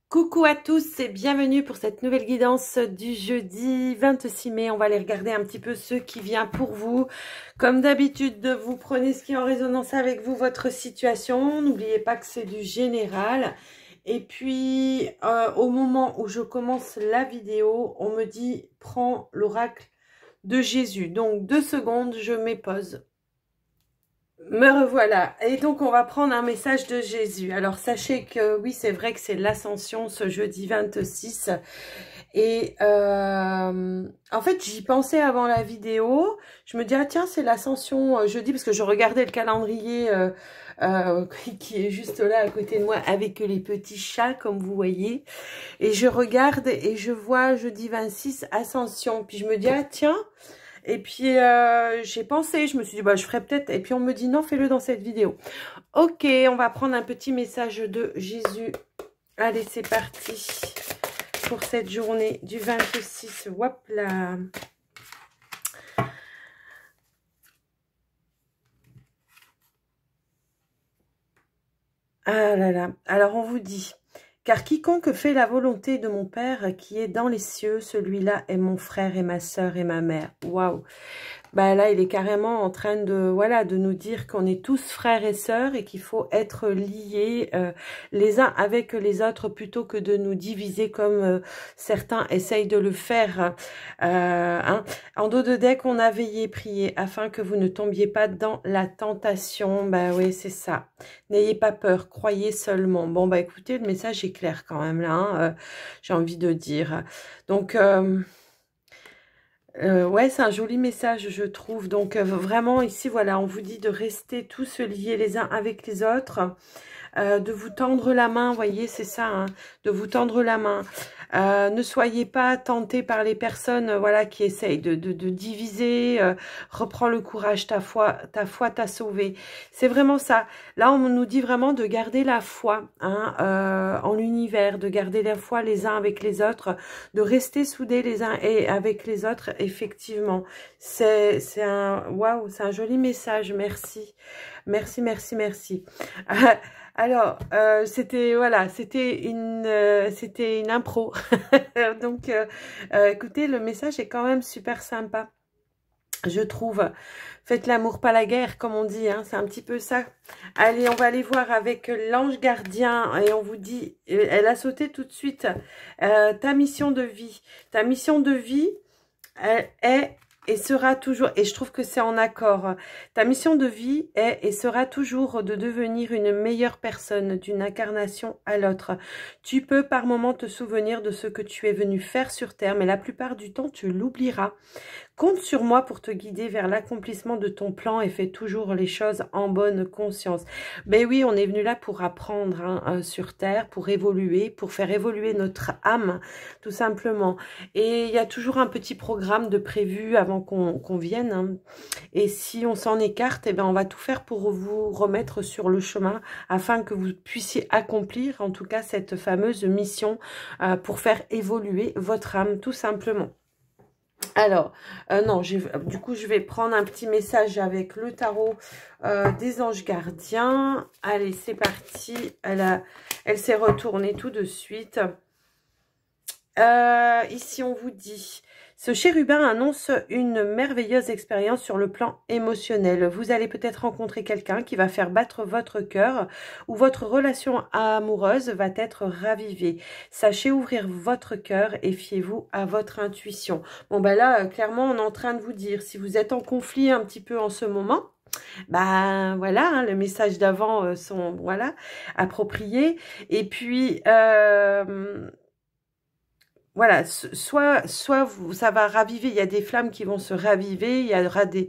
Coucou à tous et bienvenue pour cette nouvelle guidance du jeudi 26 mai. On va aller regarder un petit peu ce qui vient pour vous. Comme d'habitude, vous prenez ce qui est en résonance avec vous, votre situation. N'oubliez pas que c'est du général. Et puis, au moment où je commence la vidéo, on me dit « Prends l'oracle de Jésus ». Donc, 2 secondes, je mets pause. Me revoilà. Et donc, on va prendre un message de Jésus. Alors, sachez que oui, c'est vrai que c'est l'ascension ce jeudi 26. Et en fait, j'y pensais avant la vidéo. Je me dis, ah tiens, c'est l'ascension jeudi, parce que je regardais le calendrier qui est juste là à côté de moi, avec les petits chats, comme vous voyez. Et je regarde et je vois jeudi 26, ascension. Puis je me dis, ah tiens... Et puis, j'ai pensé, je me suis dit, bah, je ferai peut-être. Et puis, on me dit, non, fais-le dans cette vidéo. Ok, on va prendre un petit message de Jésus. Allez, c'est parti pour cette journée du 26. Hop là. Ah là là. Alors, on vous dit, car quiconque fait la volonté de mon Père qui est dans les cieux, celui-là est mon frère et ma sœur et ma mère. Waouh. Bah là, il est carrément en train de, voilà, de nous dire qu'on est tous frères et sœurs et qu'il faut être liés les uns avec les autres plutôt que de nous diviser comme certains essayent de le faire. Hein. En dos de deck, on a veillé, prié afin que vous ne tombiez pas dans la tentation. Bah oui, c'est ça. N'ayez pas peur, croyez seulement. Bon, bah écoutez, le message est clair quand même là, hein, j'ai envie de dire. Donc... ouais, c'est un joli message, je trouve. Donc, vraiment, ici, voilà, on vous dit de rester tous liés les uns avec les autres, de vous tendre la main, vous voyez, c'est ça, hein, de vous tendre la main. Ne soyez pas tentés par les personnes voilà, qui essayent de diviser. Reprends le courage, ta foi t'a sauvé. C'est vraiment ça. Là, on nous dit vraiment de garder la foi hein, en l'univers, de garder la foi les uns avec les autres, de rester soudés les uns et avec les autres, effectivement. C'est un, waouh, c'est un joli message, merci. Merci, merci, merci. Alors, c'était voilà, c'était une impro. Donc, écoutez, le message est quand même super sympa, je trouve. Faites l'amour, pas la guerre, comme on dit, hein, c'est un petit peu ça. Allez, on va aller voir avec l'ange gardien et on vous dit, elle a sauté tout de suite, ta mission de vie. Ta mission de vie est et sera toujours, et je trouve que c'est en accord, ta mission de vie est et sera toujours de devenir une meilleure personne d'une incarnation à l'autre. Tu peux par moments te souvenir de ce que tu es venu faire sur Terre, mais la plupart du temps, tu l'oublieras. Compte sur moi pour te guider vers l'accomplissement de ton plan et fais toujours les choses en bonne conscience. Ben oui, on est venu là pour apprendre hein, sur Terre, pour évoluer, pour faire évoluer notre âme, tout simplement. Et il y a toujours un petit programme de prévu avant qu'on vienne. Hein. Et si on s'en écarte, eh ben on va tout faire pour vous remettre sur le chemin afin que vous puissiez accomplir, en tout cas, cette fameuse mission pour faire évoluer votre âme, tout simplement. Alors, non, du coup, je vais prendre un petit message avec le tarot des anges gardiens. Allez, c'est parti. Elle s'est retournée tout de suite. Ici, on vous dit... Ce chérubin annonce une merveilleuse expérience sur le plan émotionnel. Vous allez peut-être rencontrer quelqu'un qui va faire battre votre cœur ou votre relation amoureuse va être ravivée. Sachez ouvrir votre cœur et fiez-vous à votre intuition. Bon, ben là, clairement, on est en train de vous dire, si vous êtes en conflit un petit peu en ce moment, ben voilà, hein, le message d'avant sont voilà appropriés. Et puis... voilà, soit ça va raviver, il y a des flammes qui vont se raviver, il y aura des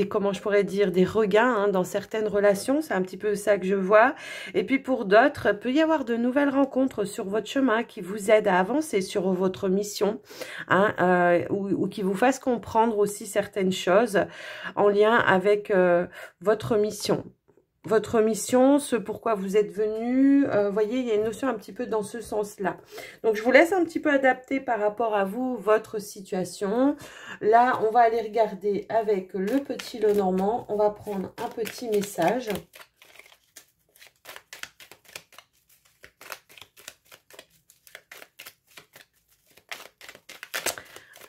comment je pourrais dire, des regains hein, dans certaines relations, c'est un petit peu ça que je vois. Et puis pour d'autres, il peut y avoir de nouvelles rencontres sur votre chemin qui vous aident à avancer sur votre mission, hein, ou qui vous fassent comprendre aussi certaines choses en lien avec votre mission. Votre mission, ce pourquoi vous êtes venu, voyez, il y a une notion un petit peu dans ce sens-là. Donc, je vous laisse un petit peu adapter par rapport à vous, votre situation. Là, on va aller regarder avec le petit Lenormand. On va prendre un petit message.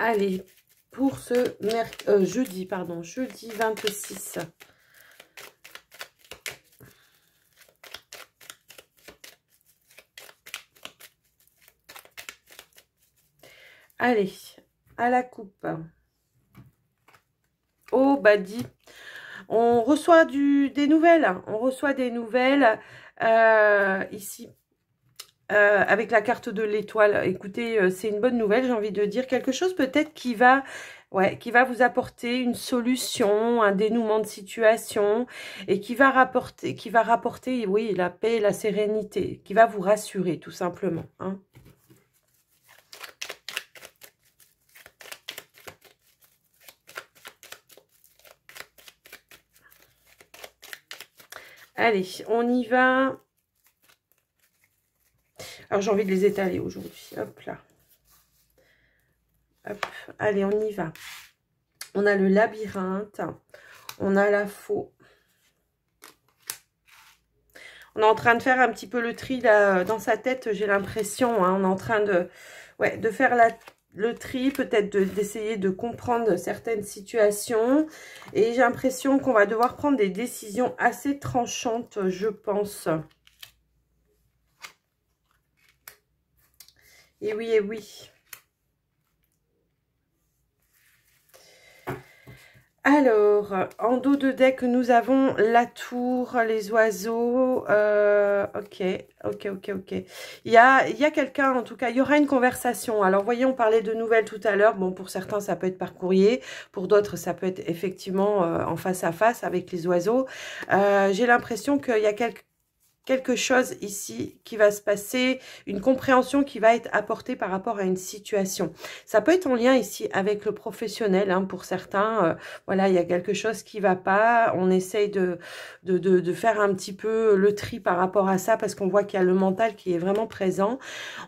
Allez, pour ce jeudi, pardon, jeudi 26. Allez, à la coupe. Oh, bah dit, on reçoit des nouvelles. On reçoit des nouvelles ici. Avec la carte de l'étoile, écoutez, c'est une bonne nouvelle, j'ai envie de dire. Quelque chose peut-être qui va vous apporter une solution, un dénouement de situation et qui va rapporter, oui, la paix et la sérénité, qui va vous rassurer tout simplement. Hein. Allez, on y va. Alors, j'ai envie de les étaler aujourd'hui. Hop là. Hop. Allez, on y va. On a le labyrinthe. On a la faux. On est en train de faire un petit peu le tri là, dans sa tête, j'ai l'impression. Hein. On est en train de faire le tri, peut-être d'essayer de comprendre certaines situations. Et j'ai l'impression qu'on va devoir prendre des décisions assez tranchantes, je pense. Et oui, et oui. Alors, en dos de deck, nous avons la tour, les oiseaux. Ok. Il y a quelqu'un, en tout cas, il y aura une conversation. Alors, vous voyez, on parlait de nouvelles tout à l'heure. Bon, pour certains, ça peut être par courrier. Pour d'autres, ça peut être effectivement en face à face avec les oiseaux. J'ai l'impression qu'il y a quelque chose ici qui va se passer, une compréhension qui va être apportée par rapport à une situation. Ça peut être en lien ici avec le professionnel, hein, pour certains. Voilà, il y a quelque chose qui va pas. On essaye de faire un petit peu le tri par rapport à ça parce qu'on voit qu'il y a le mental qui est vraiment présent.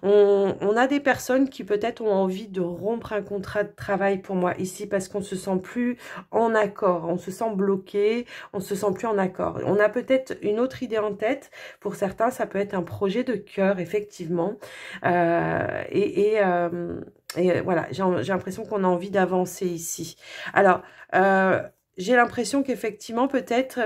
On a des personnes qui peut-être ont envie de rompre un contrat de travail pour moi ici parce qu'on se sent plus en accord, on se sent bloqué, on se sent plus en accord. On a peut-être une autre idée en tête. Pour certains, ça peut être un projet de cœur, effectivement. Et voilà, j'ai l'impression qu'on a envie d'avancer ici. Alors, j'ai l'impression qu'effectivement, peut-être,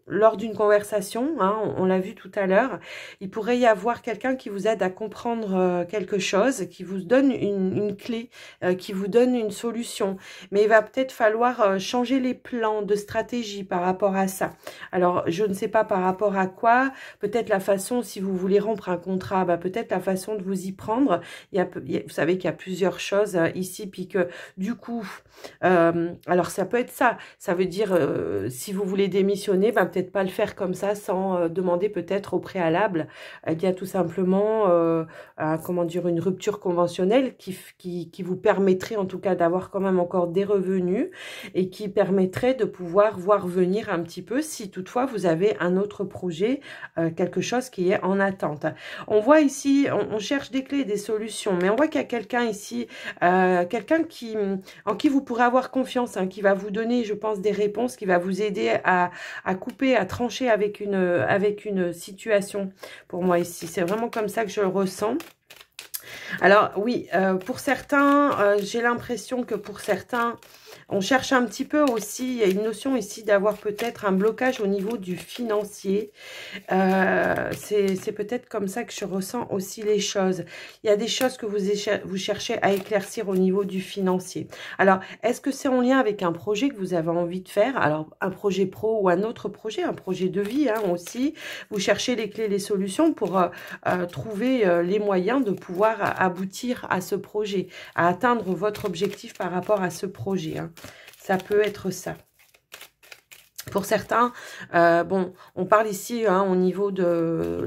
lors d'une conversation, hein, on l'a vu tout à l'heure, il pourrait y avoir quelqu'un qui vous aide à comprendre quelque chose, qui vous donne une clé, qui vous donne une solution. Mais il va peut-être falloir changer les plans de stratégie par rapport à ça. Alors, je ne sais pas par rapport à quoi, peut-être la façon, si vous voulez rompre un contrat, bah, peut-être la façon de vous y prendre. Vous savez qu'il y a plusieurs choses ici, puis que du coup, alors ça peut être ça. Ça veut dire, si vous voulez démissionner, ben, peut-être pas le faire comme ça sans demander peut-être au préalable. Il y a tout simplement comment dire, une rupture conventionnelle qui vous permettrait en tout cas d'avoir quand même encore des revenus et qui permettrait de pouvoir voir venir un petit peu si toutefois vous avez un autre projet, quelque chose qui est en attente. On voit ici, on cherche des clés, des solutions, mais on voit qu'il y a quelqu'un ici, quelqu'un en qui vous pourrez avoir confiance, hein, qui va vous donner, je pense, des réponses, qui va vous aider à couper, à trancher avec une situation. Pour moi ici, c'est vraiment comme ça que je le ressens. Alors oui, pour certains, j'ai l'impression que pour certains, on cherche un petit peu aussi, il y a une notion ici d'avoir peut-être un blocage au niveau du financier. C'est peut-être comme ça que je ressens aussi les choses. Il y a des choses que vous cherchez à éclaircir au niveau du financier. Alors, est-ce que c'est en lien avec un projet que vous avez envie de faire? Alors, un projet pro ou un autre projet, un projet de vie hein, aussi. Vous cherchez les clés, les solutions pour trouver les moyens de pouvoir aboutir à ce projet, à atteindre votre objectif par rapport à ce projet. Hein. Ça peut être ça. Pour certains, bon, on parle ici hein, au niveau de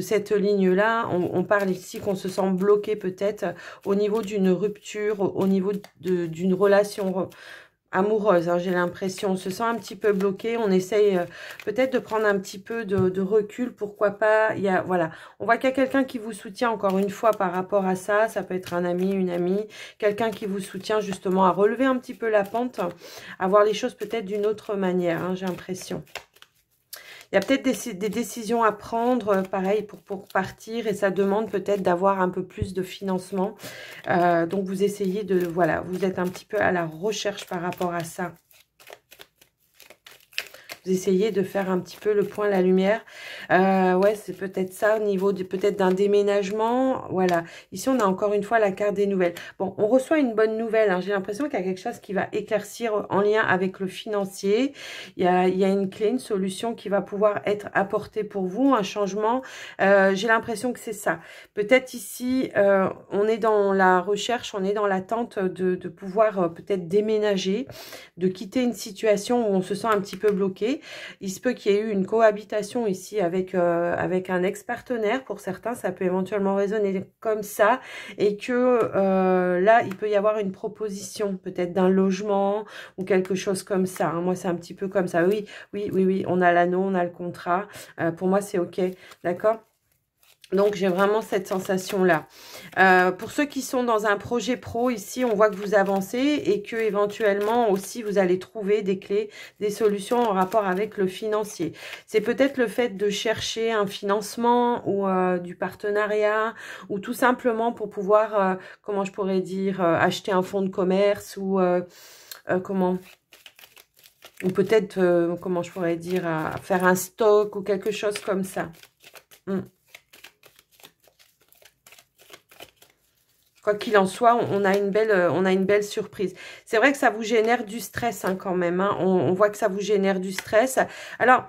cette ligne-là, on parle ici qu'on se sent bloqué peut-être au niveau d'une rupture, au niveau d'une relation amoureuse, hein, j'ai l'impression. On se sent un petit peu bloqué, on essaye peut-être de prendre un petit peu de recul, pourquoi pas. Voilà, on voit qu'il y a quelqu'un qui vous soutient encore une fois par rapport à ça, ça peut être un ami, une amie, quelqu'un qui vous soutient justement à relever un petit peu la pente, à voir les choses peut-être d'une autre manière, hein, j'ai l'impression. Il y a peut-être des décisions à prendre, pareil, pour partir. Et ça demande peut-être d'avoir un peu plus de financement. Donc, vous essayez de... Voilà, vous êtes un petit peu à la recherche par rapport à ça. Vous essayez de faire un petit peu le point, la lumière. Ouais, c'est peut-être ça au niveau peut-être d'un déménagement. Voilà. Ici, on a encore une fois la carte des nouvelles. Bon, on reçoit une bonne nouvelle. Hein. J'ai l'impression qu'il y a quelque chose qui va éclaircir en lien avec le financier. Il y a une clé, une solution qui va pouvoir être apportée pour vous, un changement. J'ai l'impression que c'est ça. Peut-être ici, on est dans la recherche, on est dans l'attente de pouvoir peut-être déménager, de quitter une situation où on se sent un petit peu bloqué. Il se peut qu'il y ait eu une cohabitation ici avec un ex-partenaire. Pour certains, ça peut éventuellement résonner comme ça. Et que là, il peut y avoir une proposition, peut-être d'un logement ou quelque chose comme ça. Hein. Moi, c'est un petit peu comme ça. Oui, oui, oui, oui. On a l'anneau, on a le contrat. Pour moi, c'est OK. D'accord ? Donc, j'ai vraiment cette sensation-là. Pour ceux qui sont dans un projet pro, ici, on voit que vous avancez et que éventuellement aussi, vous allez trouver des clés, des solutions en rapport avec le financier. C'est peut-être le fait de chercher un financement ou du partenariat ou tout simplement pour pouvoir, comment je pourrais dire, acheter un fonds de commerce ou comment... Ou peut-être, comment je pourrais dire, faire un stock ou quelque chose comme ça. Quoi qu'il en soit, on a une belle surprise. C'est vrai que ça vous génère du stress hein, quand même. Hein. On voit que ça vous génère du stress. Alors,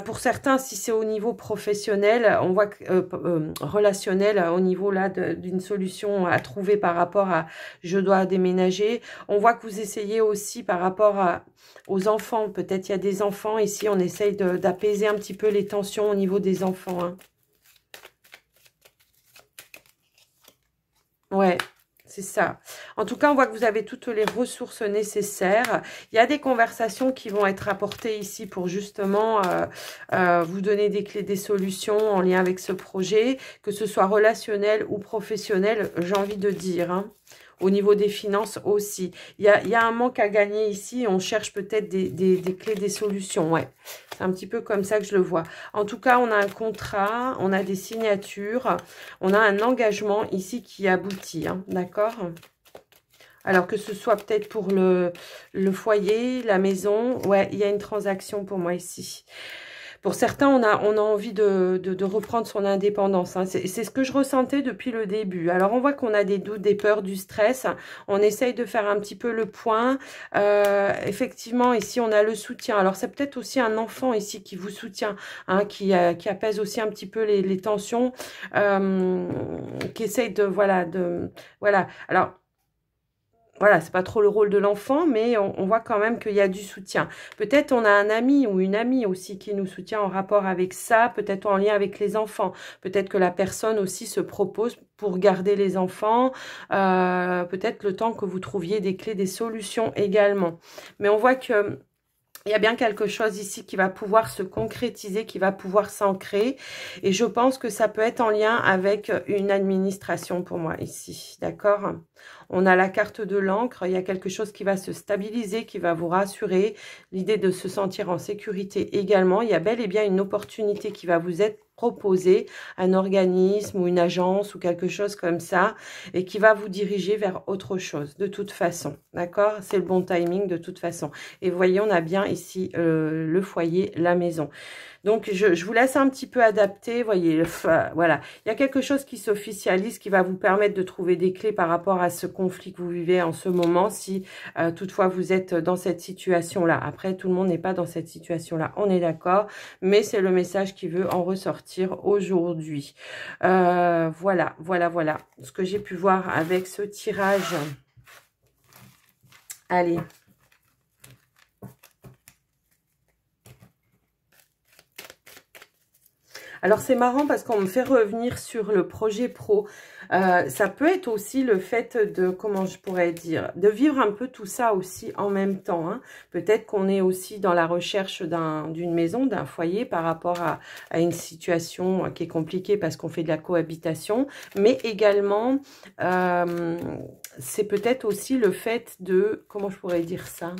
pour certains, si c'est au niveau professionnel, on voit que relationnel, au niveau là d'une solution à trouver par rapport à je dois déménager. On voit que vous essayez aussi par rapport aux enfants. Peut-être il y a des enfants. Ici, on essaye d'apaiser un petit peu les tensions au niveau des enfants. Hein. Ouais, c'est ça. En tout cas, on voit que vous avez toutes les ressources nécessaires. Il y a des conversations qui vont être apportées ici pour justement vous donner des clés, des solutions en lien avec ce projet, que ce soit relationnel ou professionnel, j'ai envie de dire. Hein. Au niveau des finances aussi. Il y a un manque à gagner ici. On cherche peut-être des clés, des solutions. Ouais, c'est un petit peu comme ça que je le vois. En tout cas, on a un contrat, on a des signatures, on a un engagement ici qui aboutit. Hein, d'accord ? Alors que ce soit peut-être pour le foyer, la maison. Ouais, il y a une transaction pour moi ici. Pour certains, on a envie de reprendre son indépendance. Hein. C'est ce que je ressentais depuis le début. Alors, on voit qu'on a des doutes, des peurs, du stress. On essaye de faire un petit peu le point. Effectivement, ici, on a le soutien. Alors, c'est peut-être aussi un enfant ici qui vous soutient, hein, qui apaise aussi un petit peu les tensions, qui essaye de... Voilà. Alors... Voilà, c'est pas trop le rôle de l'enfant, mais on voit quand même qu'il y a du soutien. Peut-être on a un ami ou une amie aussi qui nous soutient en rapport avec ça, peut-être en lien avec les enfants. Peut-être que la personne aussi se propose pour garder les enfants, peut-être le temps que vous trouviez des clés, des solutions également. Mais on voit que... il y a bien quelque chose ici qui va pouvoir se concrétiser, qui va pouvoir s'ancrer. Et je pense que ça peut être en lien avec une administration pour moi ici. D'accord ? On a la carte de l'encre. Il y a quelque chose qui va se stabiliser, qui va vous rassurer. L'idée de se sentir en sécurité également. Il y a bel et bien une opportunité qui va vous être proposée, un organisme ou une agence ou quelque chose comme ça, et qui va vous diriger vers autre chose, de toute façon. D'accord ? C'est le bon timing de toute façon. Et vous voyez, on a bien ici le foyer, la maison. Donc, je vous laisse un petit peu adapter. Vous voyez, voilà. Il y a quelque chose qui s'officialise, qui va vous permettre de trouver des clés par rapport à ce conflit que vous vivez en ce moment, si toutefois vous êtes dans cette situation-là. Après, tout le monde n'est pas dans cette situation-là, on est d'accord. Mais c'est le message qui veut en ressortir aujourd'hui. Voilà. Ce que j'ai pu voir avec ce tirage. Allez. Alors, c'est marrant parce qu'on me fait revenir sur le projet pro. Ça peut être aussi le fait de, comment je pourrais dire, de vivre un peu tout ça aussi en même temps. Hein. Peut-être qu'on est aussi dans la recherche d'une maison, d'un foyer par rapport à une situation qui est compliquée parce qu'on fait de la cohabitation. Mais également, c'est peut-être aussi le fait de, comment je pourrais dire ça ?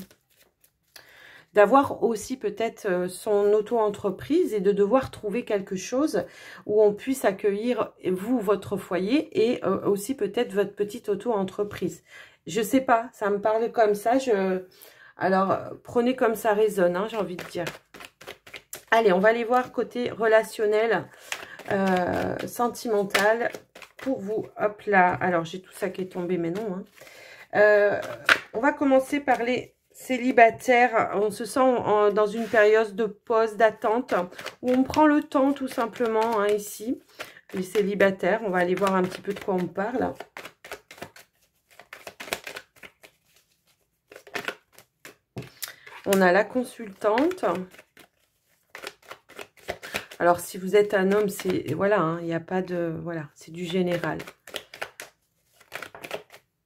d'avoir aussi peut-être son auto-entreprise et de devoir trouver quelque chose où on puisse accueillir vous, votre foyer et aussi peut-être votre petite auto-entreprise. Je sais pas, ça me parle comme ça. Alors, prenez comme ça résonne, hein, j'ai envie de dire. Allez, on va aller voir côté relationnel, sentimental pour vous. Hop là, alors j'ai tout ça qui est tombé, mais non. Hein. On va commencer par les célibataires. On se sent dans une période de pause, d'attente, où on prend le temps tout simplement, hein, ici. Les célibataires, on va aller voir un petit peu de quoi on parle. On a la consultante. Alors, si vous êtes un homme, c'est... Voilà, hein, il n'y a pas de... Voilà, c'est du général.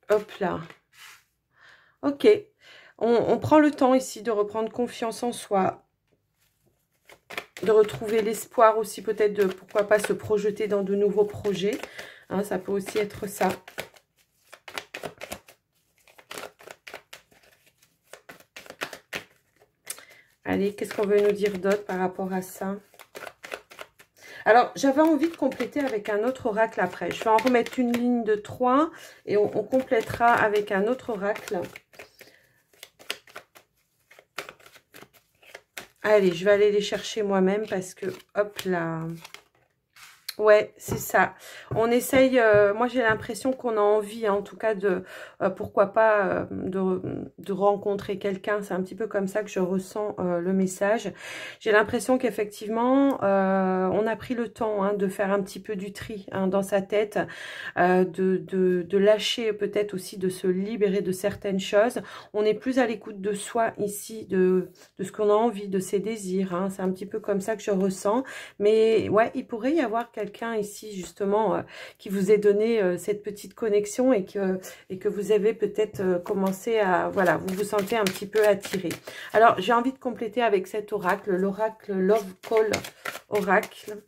Hop là. Ok. On prend le temps ici de reprendre confiance en soi. De retrouver l'espoir aussi peut-être de, pourquoi pas, se projeter dans de nouveaux projets. Hein, ça peut aussi être ça. Allez, qu'est-ce qu'on veut nous dire d'autre par rapport à ça? Alors, j'avais envie de compléter avec un autre oracle après. Je vais en remettre une ligne de 3 et on complétera avec un autre oracle. Allez, je vais aller les chercher moi-même parce que, hop là... Ouais, c'est ça. On essaye, moi j'ai l'impression qu'on a envie, hein, en tout cas, de, pourquoi pas, de rencontrer quelqu'un. C'est un petit peu comme ça que je ressens le message. J'ai l'impression qu'effectivement, on a pris le temps, hein, de faire un petit peu du tri, hein, dans sa tête, de lâcher peut-être aussi, de se libérer de certaines choses. On est plus à l'écoute de soi ici, de ce qu'on a envie, de ses désirs. Hein. C'est un petit peu comme ça que je ressens. Mais ouais, il pourrait y avoir quelqu'un ici justement qui vous ait donné cette petite connexion et que vous avez peut-être commencé à, voilà, vous vous sentez un petit peu attiré. Alors j'ai envie de compléter avec cet oracle, l'oracle Love Call Oracle.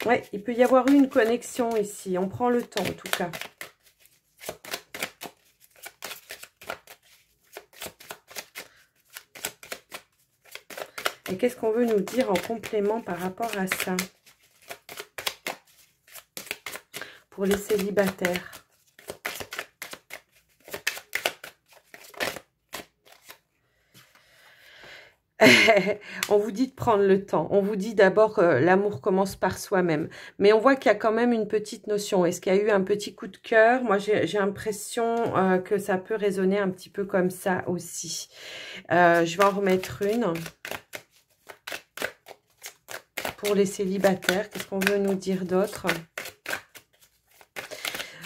Ouais, il peut y avoir eu une connexion ici, on prend le temps en tout cas. Et qu'est-ce qu'on veut nous dire en complément par rapport à ça? Pour les célibataires. On vous dit de prendre le temps. On vous dit d'abord que l'amour commence par soi-même. Mais on voit qu'il y a quand même une petite notion. Est-ce qu'il y a eu un petit coup de cœur? Moi, j'ai l'impression que ça peut résonner un petit peu comme ça aussi. Je vais en remettre une. Pour les célibataires, qu'est-ce qu'on veut nous dire d'autre?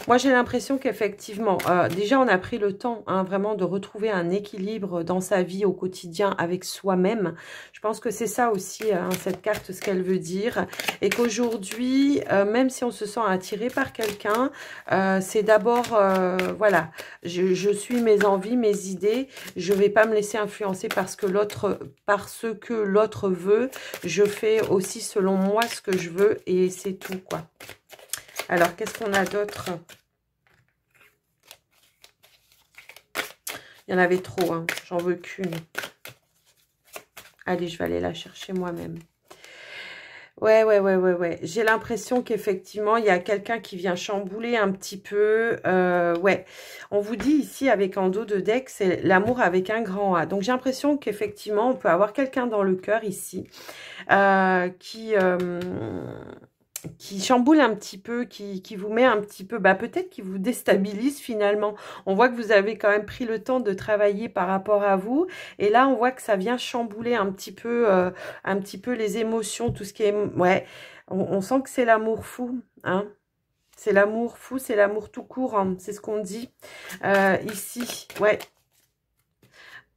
Moi, j'ai l'impression qu'effectivement, déjà, on a pris le temps, hein, vraiment de retrouver un équilibre dans sa vie au quotidien avec soi-même. Je pense que c'est ça aussi, hein, cette carte, ce qu'elle veut dire. Et qu'aujourd'hui, même si on se sent attiré par quelqu'un, c'est d'abord, voilà, je suis mes envies, mes idées. Je ne vais pas me laisser influencer parce que l'autre veut. Je fais aussi selon moi ce que je veux et c'est tout, quoi. Alors, qu'est-ce qu'on a d'autre? Il y en avait trop, hein. J'en veux qu'une. Allez, je vais aller la chercher moi-même. Ouais. J'ai l'impression qu'effectivement, il y a quelqu'un qui vient chambouler un petit peu. Ouais, on vous dit ici, avec en dos de deck, c'est l'amour avec un grand A. Donc, j'ai l'impression qu'effectivement, on peut avoir quelqu'un dans le cœur ici qui chamboule un petit peu, qui vous met un petit peu, bah peut-être qui vous déstabilise finalement. On voit que vous avez quand même pris le temps de travailler par rapport à vous. Et là, on voit que ça vient chambouler un petit peu les émotions, tout ce qui est... Ouais, on sent que c'est l'amour fou, hein. C'est l'amour fou, c'est l'amour tout court, hein. C'est ce qu'on dit ici, ouais.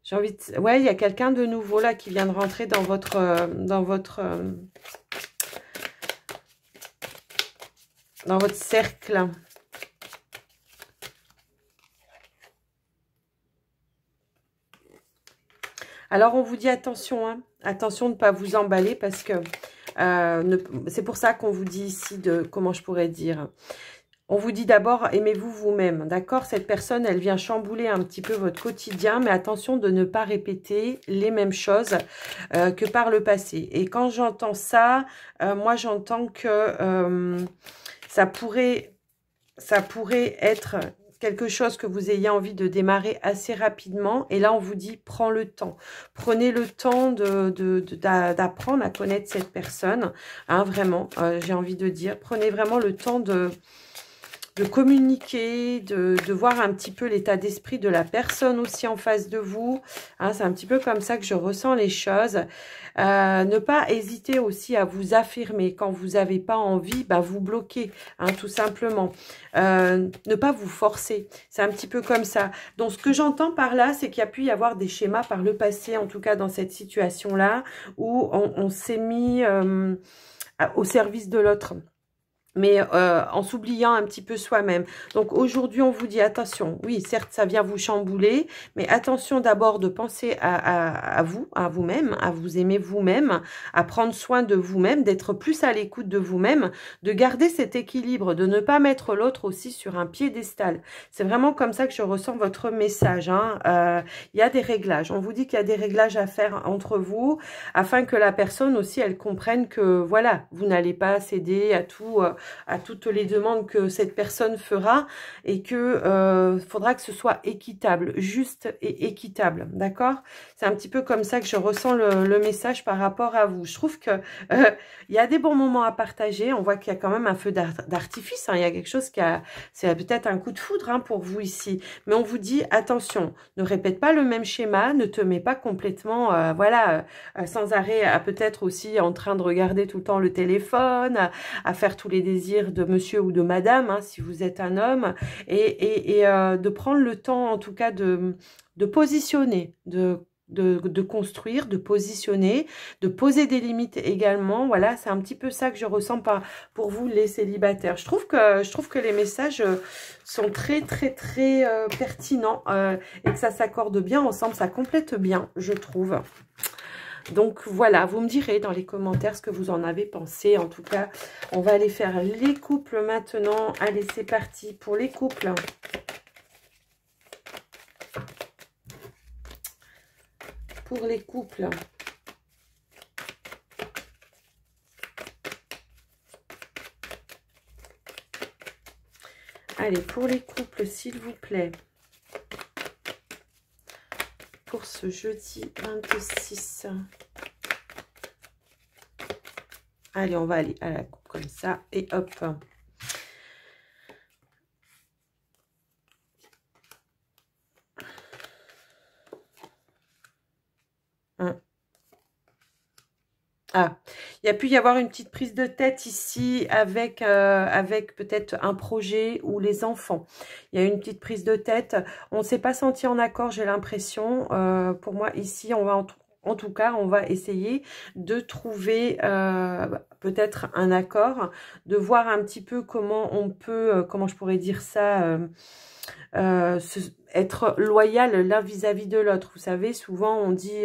J'ai envie de... Ouais, il y a quelqu'un de nouveau là qui vient de rentrer dans votre... dans votre cercle. Alors, on vous dit attention, hein, attention de ne pas vous emballer parce que c'est pour ça qu'on vous dit ici de, comment je pourrais dire, On vous dit d'abord, aimez-vous vous-même, d'accord? Cette personne, elle vient chambouler un petit peu votre quotidien, mais attention de ne pas répéter les mêmes choses que par le passé. Et quand j'entends ça, moi j'entends que ça pourrait être quelque chose que vous ayez envie de démarrer assez rapidement. Et là, on vous dit, prends le temps. Prenez le temps d'apprendre à connaître cette personne. Hein, vraiment, j'ai envie de dire. Prenez vraiment le temps de communiquer, de voir un petit peu l'état d'esprit de la personne aussi en face de vous. Hein, c'est un petit peu comme ça que je ressens les choses. Ne pas hésiter aussi à vous affirmer. Quand vous n'avez pas envie, bah, vous bloquez, hein, tout simplement. Ne pas vous forcer. C'est un petit peu comme ça. Donc, ce que j'entends par là, c'est qu'il y a pu y avoir des schémas par le passé, en tout cas dans cette situation-là, où on s'est mis au service de l'autre, mais en s'oubliant un petit peu soi-même. Donc aujourd'hui, on vous dit attention. Oui, certes, ça vient vous chambouler, mais attention d'abord de penser à vous, à vous-même, à vous aimer vous-même, à prendre soin de vous-même, d'être plus à l'écoute de vous-même, de garder cet équilibre, de ne pas mettre l'autre aussi sur un piédestal. C'est vraiment comme ça que je ressens votre message. Hein. Il y a des réglages. On vous dit qu'il y a des réglages à faire entre vous, afin que la personne aussi, elle comprenne que, voilà, vous n'allez pas céder à tout... à toutes les demandes que cette personne fera, et que faudra que ce soit équitable, juste et équitable, d'accord? C'est un petit peu comme ça que je ressens le message par rapport à vous. Je trouve que il y a des bons moments à partager. On voit qu'il y a quand même un feu d'artifice, hein. Il y a quelque chose qui a, c'est peut-être un coup de foudre, hein, pour vous ici, mais on vous dit attention, ne répète pas le même schéma, ne te mets pas complètement sans arrêt à peut-être aussi en train de regarder tout le temps le téléphone, à faire tous les désirs de monsieur ou de madame, hein, si vous êtes un homme, et de prendre le temps, en tout cas, de positionner, de construire, de positionner, de poser des limites également. Voilà, c'est un petit peu ça que je ressens pour vous, les célibataires. Je trouve que les messages sont très pertinents, et que ça s'accorde bien ensemble, ça complète bien, je trouve. Donc voilà, vous me direz dans les commentaires ce que vous en avez pensé. En tout cas, on va aller faire les couples maintenant. Allez, c'est parti pour les couples. Pour les couples. Allez, pour les couples, s'il vous plaît. Pour ce jeudi 26. Allez, on va aller à la coupe comme ça. Et hop. Ah, il y a pu y avoir une petite prise de tête ici avec peut-être un projet ou les enfants. Il y a eu une petite prise de tête. On ne s'est pas senti en accord, j'ai l'impression. Pour moi, ici, on va en tout cas, on va essayer de trouver peut-être un accord, de voir un petit peu comment on peut, comment je pourrais dire ça, être loyal l'un vis-à-vis de l'autre. Vous savez, souvent on dit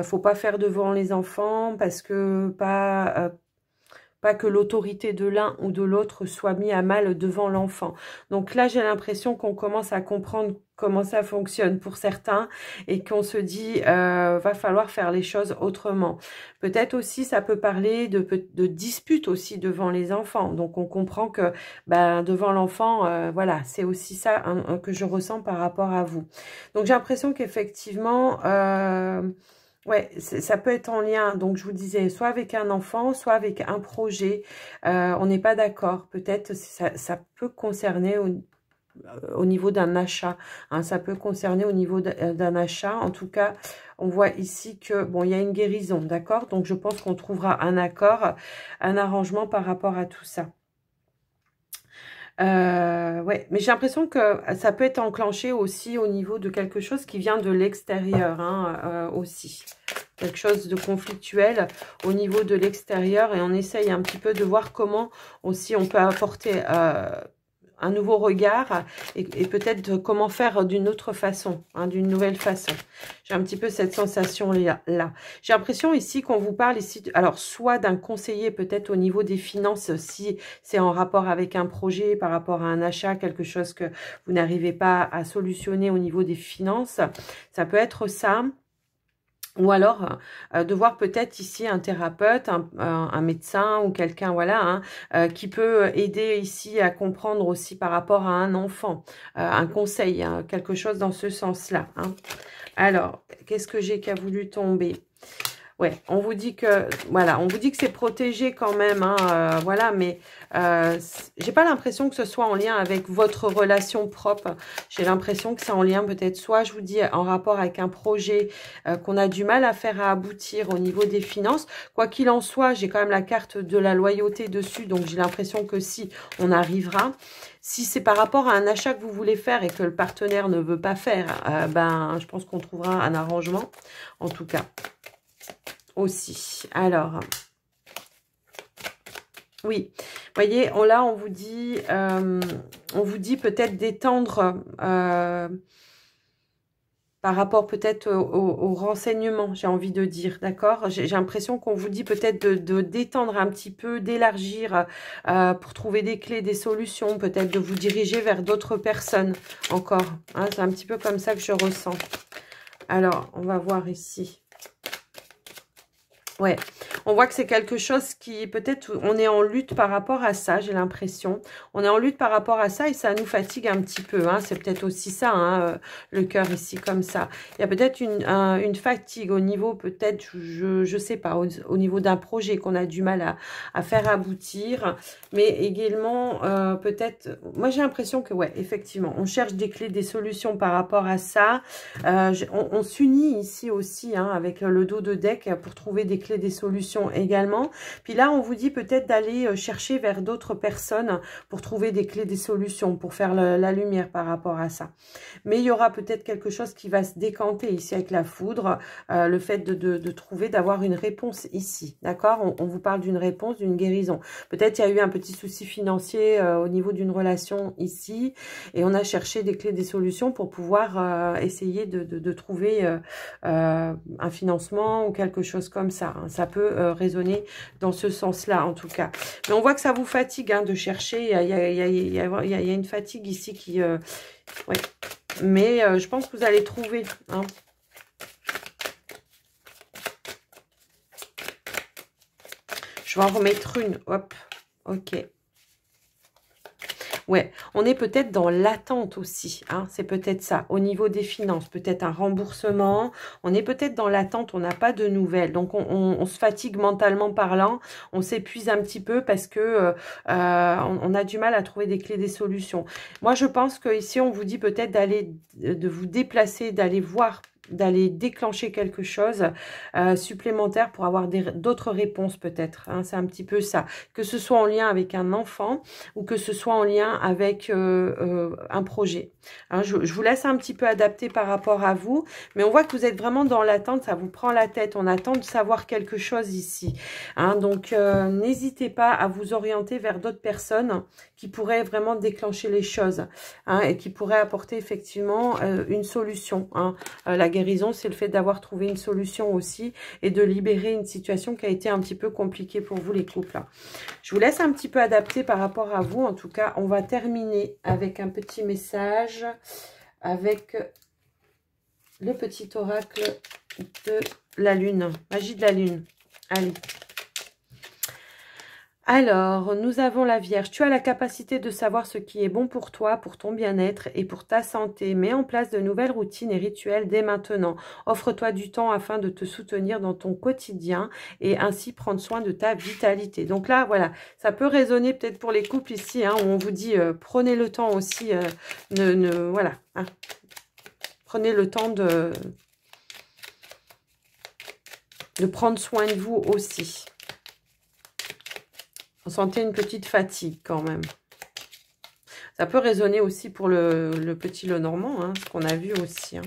faut pas faire devant les enfants parce que pas que l'autorité de l'un ou de l'autre soit mise à mal devant l'enfant. Donc là, j'ai l'impression qu'on commence à comprendre comment ça fonctionne pour certains et qu'on se dit va falloir faire les choses autrement. Peut-être aussi, ça peut parler de disputes aussi devant les enfants. Donc, on comprend que devant l'enfant, voilà, c'est aussi ça que je ressens par rapport à vous. Donc, j'ai l'impression qu'effectivement... ouais, ça peut être en lien, donc je vous disais, soit avec un enfant, soit avec un projet. On n'est pas d'accord. Peut-être ça peut concerner au niveau d'un achat. Hein, ça peut concerner au niveau d'un achat. En tout cas, on voit ici que, bon, il y a une guérison, d'accord? Donc, je pense qu'on trouvera un accord, un arrangement par rapport à tout ça. Ouais, mais j'ai l'impression que ça peut être enclenché aussi au niveau de quelque chose qui vient de l'extérieur, hein, aussi. Quelque chose de conflictuel au niveau de l'extérieur, et on essaye un petit peu de voir comment aussi on peut apporter un nouveau regard et peut-être comment faire d'une autre façon, hein, d'une nouvelle façon. J'ai un petit peu cette sensation-là. J'ai l'impression ici qu'on vous parle ici, alors soit d'un conseiller peut-être au niveau des finances, si c'est en rapport avec un projet, par rapport à un achat, quelque chose que vous n'arrivez pas à solutionner au niveau des finances. Ça peut être ça. Ou alors, de voir peut-être ici un thérapeute, un médecin ou quelqu'un, voilà, hein, qui peut aider ici à comprendre aussi par rapport à un enfant, un conseil, hein, quelque chose dans ce sens-là. Hein. Alors, qu'est-ce que j'ai qui a voulu tomber? Ouais, on vous dit que, voilà, on vous dit que c'est protégé quand même, hein, voilà, mais j'ai pas l'impression que ce soit en lien avec votre relation propre. J'ai l'impression que c'est en lien peut-être, soit je vous dis en rapport avec un projet qu'on a du mal à faire aboutir au niveau des finances. Quoi qu'il en soit, j'ai quand même la carte de la loyauté dessus, donc j'ai l'impression que si, on arrivera. Si c'est par rapport à un achat que vous voulez faire et que le partenaire ne veut pas faire, ben, je pense qu'on trouvera un arrangement, en tout cas. Aussi. Alors, oui, voyez, là, on vous dit peut-être d'étendre par rapport peut-être au renseignement, j'ai envie de dire, d'accord? J'ai l'impression qu'on vous dit peut-être de d'étendre un petit peu, d'élargir pour trouver des clés, des solutions, peut-être de vous diriger vers d'autres personnes encore. Hein, c'est un petit peu comme ça que je ressens. Alors, on va voir ici. Ouais, on voit que c'est quelque chose qui, peut-être, on est en lutte par rapport à ça, j'ai l'impression. On est en lutte par rapport à ça et ça nous fatigue un petit peu. Hein. C'est peut-être aussi ça, hein, le cœur ici, comme ça. Il y a peut-être une fatigue au niveau, peut-être, je sais pas, au niveau d'un projet qu'on a du mal à faire aboutir. Mais également, peut-être, moi j'ai l'impression que, ouais, effectivement, on cherche des clés, des solutions par rapport à ça. On s'unit ici aussi, hein, avec le dos de deck pour trouver des clés, des solutions également. Puis là, on vous dit peut-être d'aller chercher vers d'autres personnes pour trouver des clés, des solutions, pour faire la lumière par rapport à ça. Mais il y aura peut-être quelque chose qui va se décanter ici avec la foudre, le fait de trouver, d'avoir une réponse ici, d'accord? On vous parle d'une réponse, d'une guérison. Peut-être il y a eu un petit souci financier au niveau d'une relation ici, et on a cherché des clés, des solutions pour pouvoir essayer de trouver un financement ou quelque chose comme ça. Hein. Ça peut résonner dans ce sens-là, en tout cas. Mais on voit que ça vous fatigue hein, de chercher. Il y a une fatigue ici qui... ouais. Mais je pense que vous allez trouver. Hein. Je vais en remettre une. Hop. Ok. Ouais, on est peut-être dans l'attente aussi, hein, c'est peut-être ça, au niveau des finances, peut-être un remboursement, on est peut-être dans l'attente, on n'a pas de nouvelles, donc on se fatigue mentalement parlant, on s'épuise un petit peu parce que on a du mal à trouver des clés, des solutions. Moi, je pense que ici on vous dit peut-être de vous déplacer, d'aller voir, d'aller déclencher quelque chose supplémentaire pour avoir d'autres réponses peut-être. Hein, c'est un petit peu ça. Que ce soit en lien avec un enfant ou que ce soit en lien avec un projet. Hein, je vous laisse un petit peu adapter par rapport à vous, mais on voit que vous êtes vraiment dans l'attente, ça vous prend la tête. On attend de savoir quelque chose ici. Hein, donc, n'hésitez pas à vous orienter vers d'autres personnes qui pourraient vraiment déclencher les choses hein, et qui pourraient apporter effectivement une solution. Hein. La guérison, c'est le fait d'avoir trouvé une solution aussi et de libérer une situation qui a été un petit peu compliquée pour vous les couples. Je vous laisse un petit peu adapter par rapport à vous. En tout cas, on va terminer avec un petit message avec le petit oracle de la lune, magie de la lune. Allez. Alors, nous avons la Vierge. Tu as la capacité de savoir ce qui est bon pour toi, pour ton bien-être et pour ta santé. Mets en place de nouvelles routines et rituels dès maintenant. Offre-toi du temps afin de te soutenir dans ton quotidien et ainsi prendre soin de ta vitalité. Donc là, voilà, ça peut résonner peut-être pour les couples ici, hein, où on vous dit prenez le temps aussi, voilà, hein, prenez le temps de prendre soin de vous aussi. On sentait une petite fatigue quand même. Ça peut résonner aussi pour le petit Lenormand, hein, ce qu'on a vu aussi. Hein.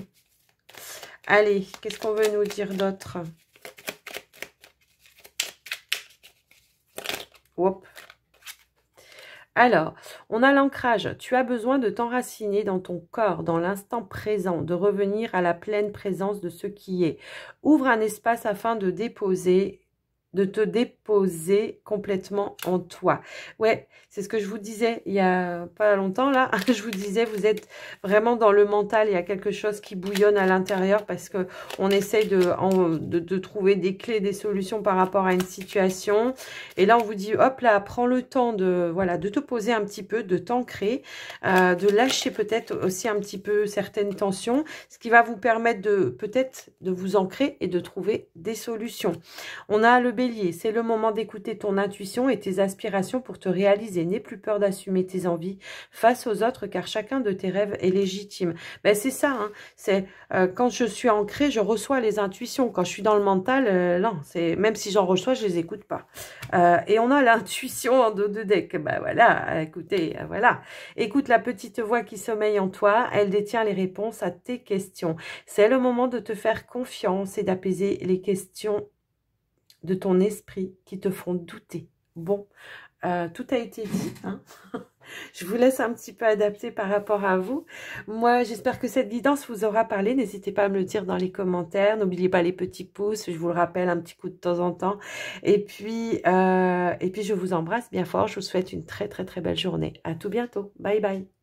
Allez, qu'est-ce qu'on veut nous dire d'autre? Hop. Alors, on a l'ancrage. Tu as besoin de t'enraciner dans ton corps, dans l'instant présent, de revenir à la pleine présence de ce qui est. Ouvre un espace afin de te déposer complètement en toi. Ouais, c'est ce que je vous disais il y a pas longtemps là. Je vous disais, vous êtes vraiment dans le mental. Il y a quelque chose qui bouillonne à l'intérieur parce que on essaye de trouver des clés, des solutions par rapport à une situation. Et là, on vous dit, hop là, prends le temps de, voilà, de te poser un petit peu, de t'ancrer, de lâcher peut-être aussi un petit peu certaines tensions, ce qui va vous permettre de peut-être de vous ancrer et de trouver des solutions. On a le bélier, c'est le moment d'écouter ton intuition et tes aspirations pour te réaliser. N'aie plus peur d'assumer tes envies face aux autres car chacun de tes rêves est légitime. Ben, c'est ça, hein, c'est quand je suis ancrée, je reçois les intuitions. Quand je suis dans le mental, non, c'est même si j'en reçois, je les écoute pas. Et on a l'intuition en dos de deck. Ben voilà, écoutez, voilà. Écoute la petite voix qui sommeille en toi, elle détient les réponses à tes questions. C'est le moment de te faire confiance et d'apaiser les questions de ton esprit qui te font douter. Bon, tout a été dit, hein. Je vous laisse un petit peu adapter par rapport à vous. Moi, j'espère que cette guidance vous aura parlé. N'hésitez pas à me le dire dans les commentaires. N'oubliez pas les petits pouces. Je vous le rappelle un petit coup de temps en temps. Et puis je vous embrasse bien fort. Je vous souhaite une très, très, très belle journée. À tout bientôt. Bye, bye.